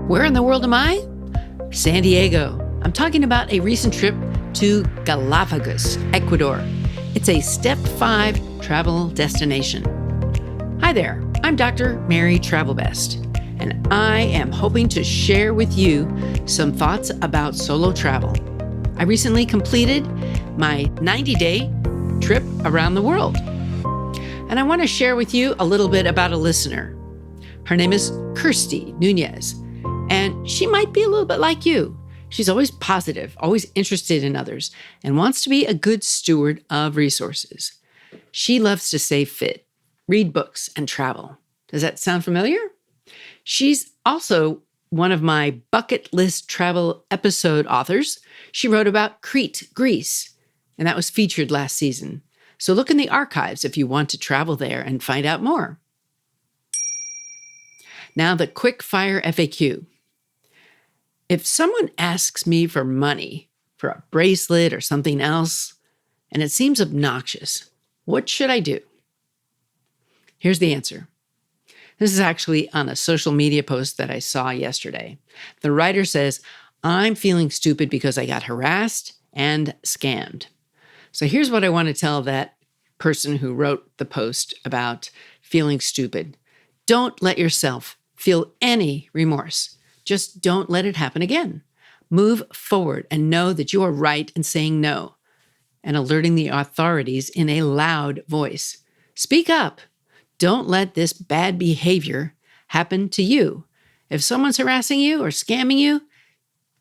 Where in the world am I? San Diego. I'm talking about a recent trip to Galapagos, Ecuador. It's a Step 5 travel destination. Hi there, I'm Dr. Mary Travelbest, and I am hoping to share with you some thoughts about solo travel. I recently completed my 90-day trip around the world, and I want to share with you a little bit about a listener. Her name is Kirsty Nunez, and she might be a little bit like you. She's always positive, always interested in others, and wants to be a good steward of resources. She loves to stay fit, read books, and travel. Does that sound familiar? She's also one of my bucket list travel episode authors. She wrote about Crete, Greece, and that was featured last season. So look in the archives if you want to travel there and find out more. Now, the quick fire FAQ. If someone asks me for money for a bracelet or something else, and it seems obnoxious, what should I do? Here's the answer. This is actually on a social media post that I saw yesterday. The writer says, I'm feeling stupid because I got harassed and scammed. So here's what I want to tell that person who wrote the post about feeling stupid. Don't let yourself feel any remorse. Just don't let it happen again. Move forward and know that you are right in saying no and alerting the authorities in a loud voice. Speak up. Don't let this bad behavior happen to you. If someone's harassing you or scamming you,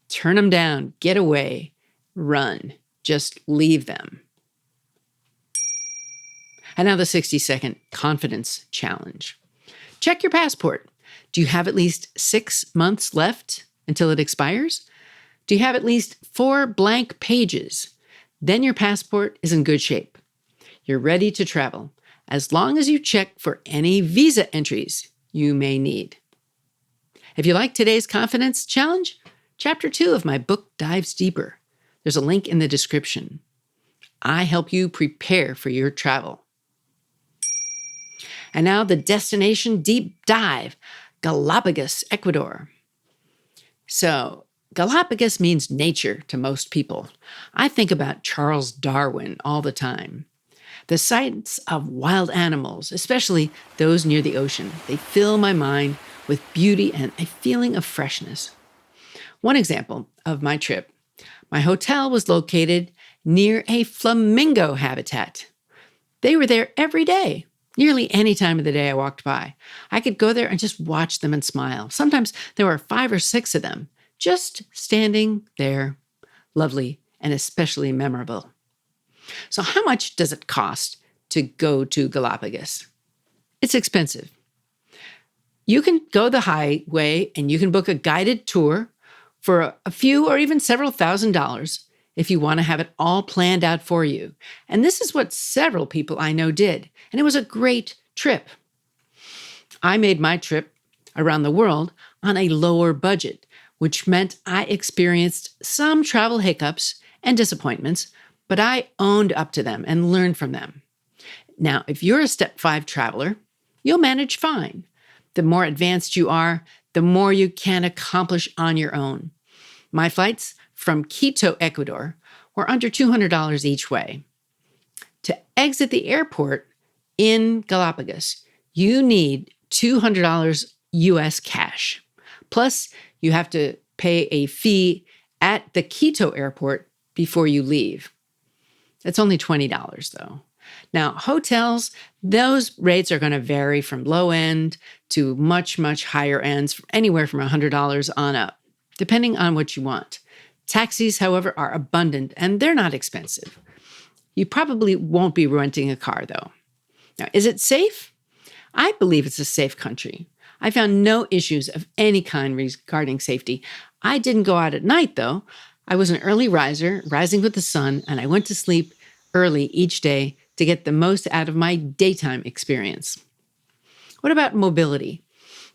turn them down, get away, run. Just leave them. And now the 60-second confidence challenge. Check your passport. Do you have at least 6 months left until it expires? Do you have at least 4 blank pages? Then your passport is in good shape. You're ready to travel, as long as you check for any visa entries you may need. If you like today's confidence challenge, Chapter 2 of my book dives deeper. There's a link in the description. I help you prepare for your travel. And now the destination deep dive. Galapagos, Ecuador. So, Galapagos means nature to most people. I think about Charles Darwin all the time. The sights of wild animals, especially those near the ocean, they fill my mind with beauty and a feeling of freshness. One example of my trip, my hotel was located near a flamingo habitat. They were there every day. Nearly any time of the day I walked by, I could go there and just watch them and smile. Sometimes there were 5 or 6 of them, just standing there, lovely and especially memorable. So how much does it cost to go to Galapagos? It's expensive. You can go the highway and you can book a guided tour for a few or even several $1,000s if you want to have it all planned out for you. And this is what several people I know did. And it was a great trip. I made my trip around the world on a lower budget, which meant I experienced some travel hiccups and disappointments, but I owned up to them and learned from them. Now, if you're a Step 5 traveler, you'll manage fine. The more advanced you are, the more you can accomplish on your own. My flights from Quito, Ecuador, were under $200 each way. To exit the airport in Galapagos, you need $200 US cash. Plus, you have to pay a fee at the Quito airport before you leave. It's only $20 though. Now, hotels, those rates are going to vary from low end to much, much higher ends, anywhere from $100 on up, depending on what you want. Taxis, however, are abundant and they're not expensive. You probably won't be renting a car, though. Now, is it safe? I believe it's a safe country. I found no issues of any kind regarding safety. I didn't go out at night, though. I was an early riser, rising with the sun, and I went to sleep early each day to get the most out of my daytime experience. What about mobility?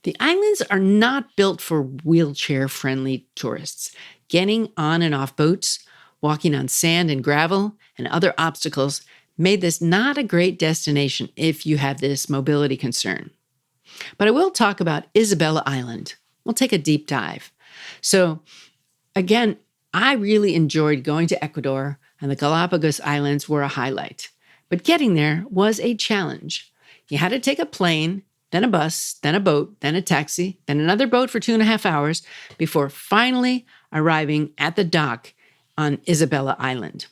The islands are not built for wheelchair-friendly tourists. Getting on and off boats, walking on sand and gravel, and other obstacles made this not a great destination if you have this mobility concern. But I will talk about Isabella Island. We'll take a deep dive. So again, I really enjoyed going to Ecuador, and the Galapagos Islands were a highlight. But getting there was a challenge. You had to take a plane, then a bus, then a boat, then a taxi, then another boat for 2.5 hours before finally arriving at the dock on Isabella Island.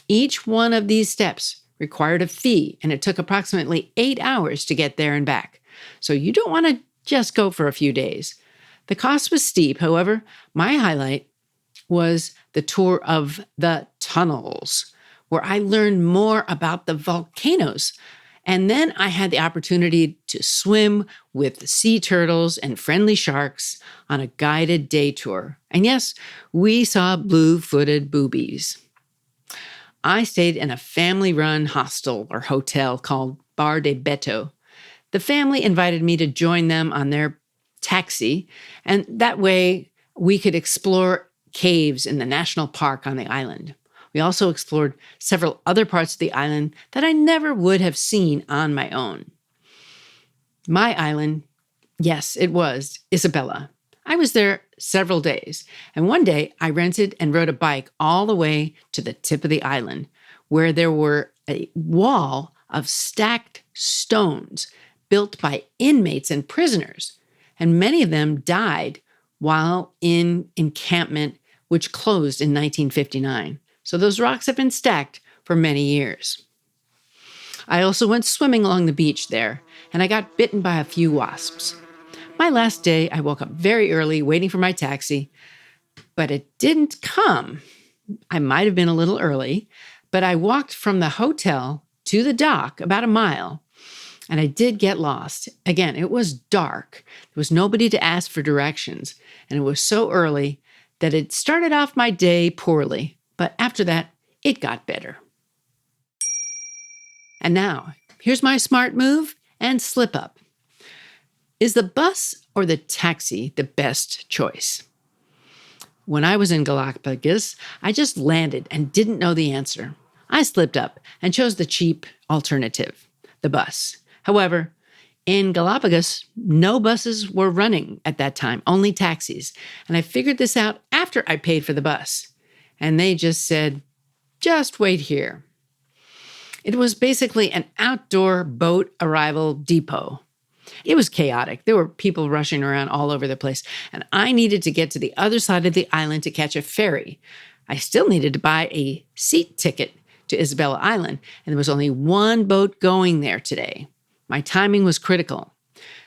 Each one of these steps required a fee, and it took approximately 8 hours to get there and back. So you don't want to just go for a few days. The cost was steep. However, my highlight was the tour of the tunnels, where I learned more about the volcanoes. And then I had the opportunity to swim with sea turtles and friendly sharks on a guided day tour. And yes, we saw blue-footed boobies. I stayed in a family-run hostel or hotel called Bar de Beto. The family invited me to join them on their taxi, and that way we could explore caves in the national park on the island. We also explored several other parts of the island that I never would have seen on my own. My island, yes, it was Isabella. I was there several days, and one day I rented and rode a bike all the way to the tip of the island, where there were a wall of stacked stones built by inmates and prisoners, and many of them died while in encampment, which closed in 1959. So those rocks have been stacked for many years. I also went swimming along the beach there, and I got bitten by a few wasps. My last day, I woke up very early waiting for my taxi, but it didn't come. I might have been a little early, but I walked from the hotel to the dock about a mile, and I did get lost. Again, it was dark. There was nobody to ask for directions, and it was so early that it started off my day poorly, but after that, it got better. And now, here's my smart move and slip up. Is the bus or the taxi the best choice? When I was in Galapagos, I just landed and didn't know the answer. I slipped up and chose the cheap alternative, the bus. However, in Galapagos, no buses were running at that time, only taxis. And I figured this out after I paid for the bus. And they just said, just wait here. It was basically an outdoor boat arrival depot. It was chaotic. There were people rushing around all over the place, and I needed to get to the other side of the island to catch a ferry. I still needed to buy a seat ticket to Isabella Island, and there was only one boat going there today. My timing was critical.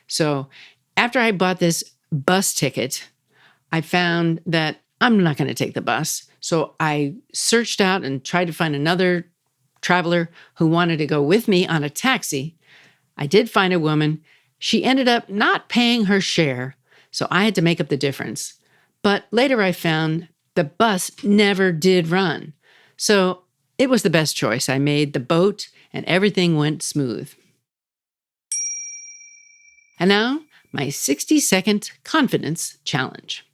So after I bought this bus ticket, I found that I'm not going to take the bus. So I searched out and tried to find another traveler who wanted to go with me on a taxi. I did find a woman. She ended up not paying her share, so I had to make up the difference. But later I found the bus never did run. So it was the best choice. I made the boat and everything went smooth. And now, my 60-second confidence challenge.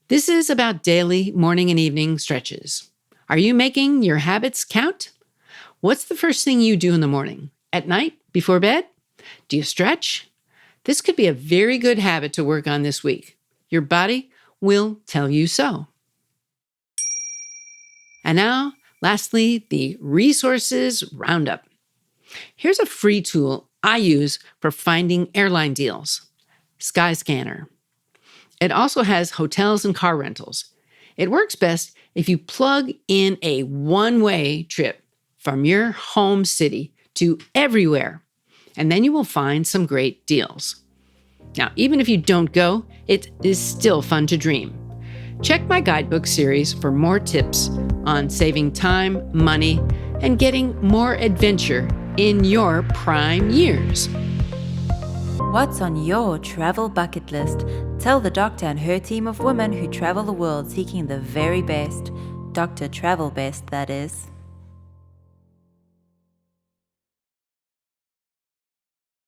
This is about daily morning and evening stretches. Are you making your habits count? What's the first thing you do in the morning? At night? Before bed? Do you stretch? This could be a very good habit to work on this week. Your body will tell you so. And now, lastly, the resources roundup. Here's a free tool I use for finding airline deals, Skyscanner. It also has hotels and car rentals. It works best if you plug in a one-way trip from your home city to everywhere, and then you will find some great deals. Now, even if you don't go, it is still fun to dream. Check my guidebook series for more tips on saving time, money, and getting more adventure in your prime years. What's on your travel bucket list? Tell the doctor and her team of women who travel the world seeking the very best. Dr. Travel Best, that is.